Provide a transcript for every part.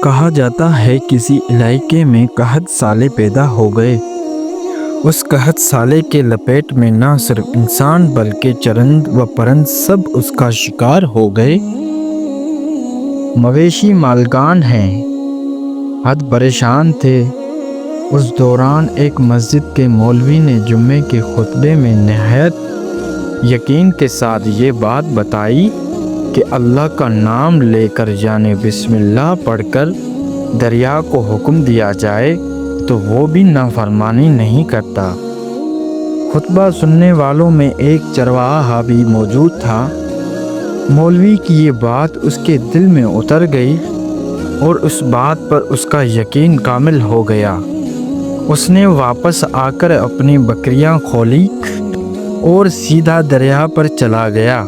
کہا جاتا ہے کسی علاقے میں قحط سالے پیدا ہو گئے۔ اس قحط سالے کے لپیٹ میں نہ صرف انسان بلکہ چرند و پرند سب اس کا شکار ہو گئے۔ مویشی مالکان ہیں حد پریشان تھے۔ اس دوران ایک مسجد کے مولوی نے جمعے کے خطبے میں نہایت یقین کے ساتھ یہ بات بتائی کہ اللہ کا نام لے کر یعنی بسم اللہ پڑھ کر دریا کو حکم دیا جائے تو وہ بھی نافرمانی نہیں کرتا۔ خطبہ سننے والوں میں ایک چرواہا بھی موجود تھا۔ مولوی کی یہ بات اس کے دل میں اتر گئی اور اس بات پر اس کا یقین کامل ہو گیا۔ اس نے واپس آ کر اپنی بکریاں کھولی اور سیدھا دریا پر چلا گیا۔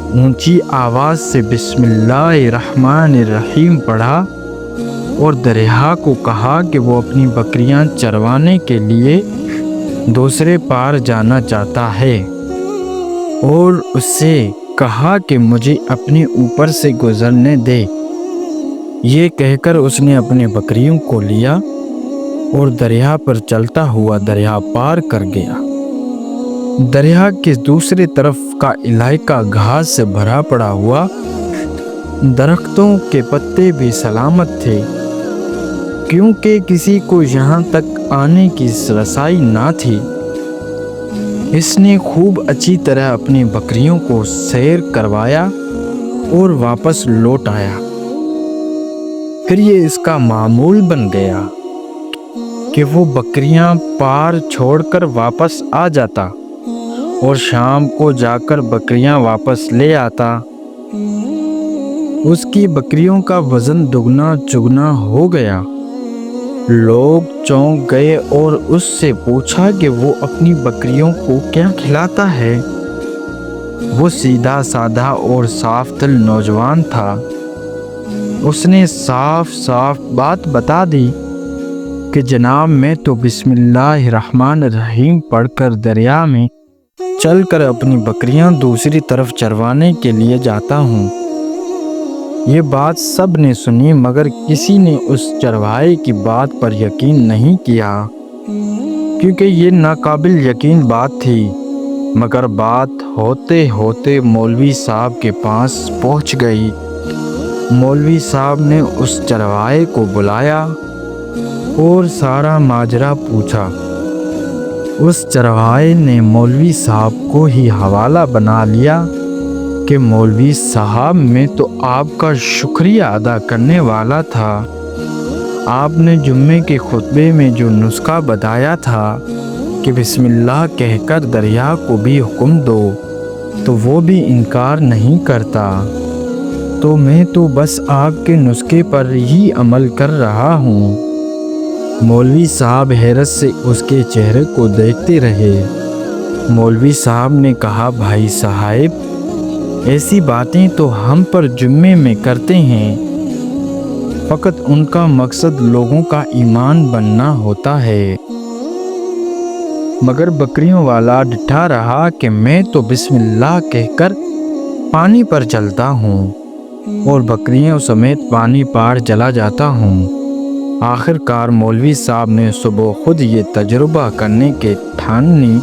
اونچی آواز سے بسم اللہ الرحمن الرحیم پڑھا اور دریا کو کہا کہ وہ اپنی بکریاں چروانے کے لیے دوسرے پار جانا چاہتا ہے اور اس سے کہا کہ مجھے اپنے اوپر سے گزرنے دے۔ یہ کہہ کر اس نے اپنے بکریوں کو لیا اور دریا پر چلتا ہوا دریا پار کر گیا۔ دریا کے دوسری طرف کا علاقہ گھاس سے بھرا پڑا ہوا، درختوں کے پتے بھی سلامت تھے کیونکہ کسی کو یہاں تک آنے کی رسائی نہ تھی۔ اس نے خوب اچھی طرح اپنی بکریوں کو سیر کروایا اور واپس لوٹ آیا۔ پھر یہ اس کا معمول بن گیا کہ وہ بکریاں پار چھوڑ کر واپس آ جاتا اور شام کو جا کر بکریاں واپس لے آتا۔ اس کی بکریوں کا وزن دگنا چگنا ہو گیا۔ لوگ چونک گئے اور اس سے پوچھا کہ وہ اپنی بکریوں کو کیا کھلاتا ہے۔ وہ سیدھا سادہ اور صاف دل نوجوان تھا۔ اس نے صاف صاف بات بتا دی کہ جناب میں تو بسم اللہ الرحمن الرحیم پڑھ کر دریا میں چل کر اپنی بکریاں دوسری طرف چروانے کے لیے جاتا ہوں۔ یہ بات سب نے سنی مگر کسی نے اس چرواہے کی بات پر یقین نہیں کیا کیونکہ یہ ناقابل یقین بات تھی۔ مگر بات ہوتے ہوتے مولوی صاحب کے پاس پہنچ گئی۔ مولوی صاحب نے اس چرواہے کو بلایا اور سارا ماجرا پوچھا۔ اس چرواہے نے مولوی صاحب کو ہی حوالہ بنا لیا کہ مولوی صاحب میں تو آپ کا شکریہ ادا کرنے والا تھا۔ آپ نے جمعے کے خطبے میں جو نسخہ بتایا تھا کہ بسم اللہ کہہ کر دریا کو بھی حکم دو تو وہ بھی انکار نہیں کرتا، تو میں تو بس آپ کے نسخے پر ہی عمل کر رہا ہوں۔ مولوی صاحب حیرت سے اس کے چہرے کو دیکھتے رہے۔ مولوی صاحب نے کہا بھائی صاحب ایسی باتیں تو ہم پر جمعے میں کرتے ہیں، فقط ان کا مقصد لوگوں کا ایمان بننا ہوتا ہے۔ مگر بکریوں والا ڈٹھا رہا کہ میں تو بسم اللہ کہہ کر پانی پر چلتا ہوں اور بکریوں سمیت پانی پار چلا جاتا ہوں۔ آخر کار مولوی صاحب نے صبح خود یہ تجربہ کرنے کے ٹھان لی،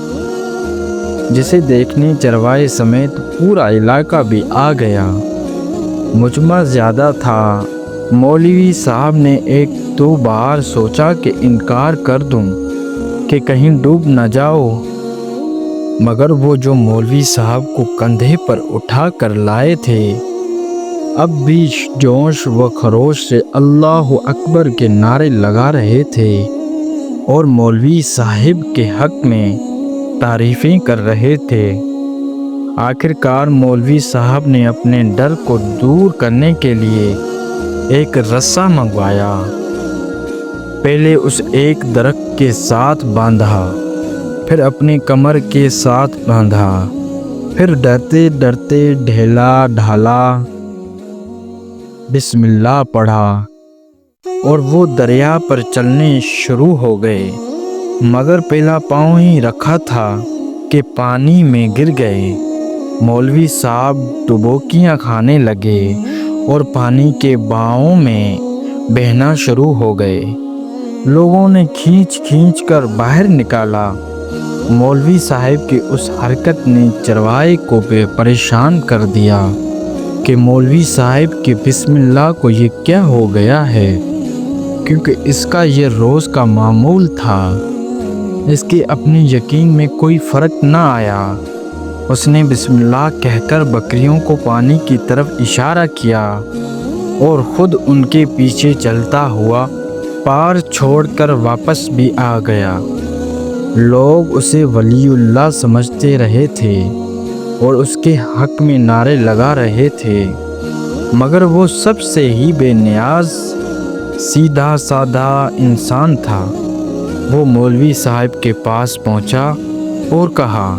جسے دیکھنے چرواہے سمیت پورا علاقہ بھی آ گیا۔ مجمع زیادہ تھا۔ مولوی صاحب نے ایک دو بار سوچا کہ انکار کر دوں کہ کہیں ڈوب نہ جاؤ، مگر وہ جو مولوی صاحب کو کندھے پر اٹھا کر لائے تھے اب بھی جوش و خروش سے اللہ اکبر کے نعرے لگا رہے تھے اور مولوی صاحب کے حق میں تعریفیں کر رہے تھے۔ آخر کار مولوی صاحب نے اپنے ڈر کو دور کرنے کے لیے ایک رسا منگوایا۔ پہلے اس ایک درخت کے ساتھ باندھا، پھر اپنی کمر کے ساتھ باندھا، پھر ڈرتے ڈرتے ڈھیلا ڈھالا بسم اللہ پڑھا اور وہ دریا پر چلنے شروع ہو گئے۔ مگر پہلا پاؤں ہی رکھا تھا کہ پانی میں گر گئے۔ مولوی صاحب ڈبوکیاں کھانے لگے اور پانی کے بہاؤں میں بہنا شروع ہو گئے۔ لوگوں نے کھینچ کھینچ کر باہر نکالا۔ مولوی صاحب کی اس حرکت نے چرواہے کو پریشان کر دیا کہ مولوی صاحب کے بسم اللہ کو یہ کیا ہو گیا ہے، کیونکہ اس کا یہ روز کا معمول تھا۔ اس کے اپنے یقین میں کوئی فرق نہ آیا۔ اس نے بسم اللہ کہہ کر بکریوں کو پانی کی طرف اشارہ کیا اور خود ان کے پیچھے چلتا ہوا پار چھوڑ کر واپس بھی آ گیا۔ لوگ اسے ولی اللہ سمجھتے رہے تھے اور اس کے حق میں نعرے لگا رہے تھے، مگر وہ سب سے ہی بے نیاز سیدھا سادہ انسان تھا۔ وہ مولوی صاحب کے پاس پہنچا اور کہا،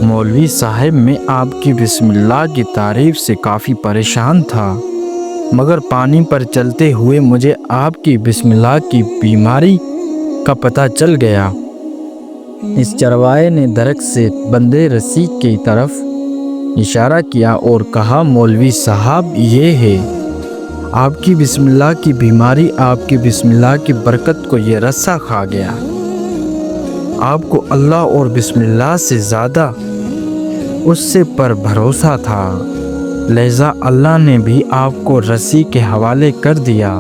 مولوی صاحب میں آپ کی بسم اللہ کی تعریف سے کافی پریشان تھا، مگر پانی پر چلتے ہوئے مجھے آپ کی بسم اللہ کی بیماری کا پتہ چل گیا۔ اس چرواہے نے درخت سے بندھے رسی کی طرف اشارہ کیا اور کہا، مولوی صاحب یہ ہے آپ کی بسم اللہ کی بیماری، آپ کی بسم اللہ کی برکت کو یہ رسا کھا گیا۔ آپ کو اللہ اور بسم اللہ سے زیادہ اس سے پر بھروسہ تھا، لہذا اللہ نے بھی آپ کو رسی کے حوالے کر دیا۔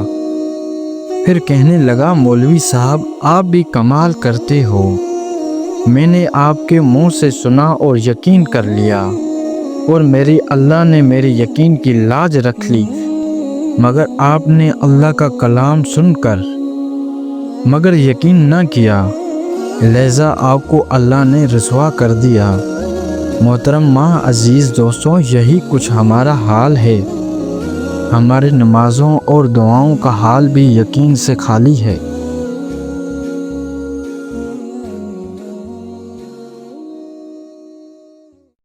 پھر کہنے لگا، مولوی صاحب آپ بھی کمال کرتے ہو، میں نے آپ کے منہ سے سنا اور یقین کر لیا، اور میری اللہ نے میرے یقین کی لاج رکھ لی، مگر آپ نے اللہ کا کلام سن کر مگر یقین نہ کیا، لہذا آپ کو اللہ نے رسوا کر دیا۔ محترم ماں عزیز دوستوں، یہی کچھ ہمارا حال ہے۔ ہمارے نمازوں اور دعاؤں کا حال بھی یقین سے خالی ہے۔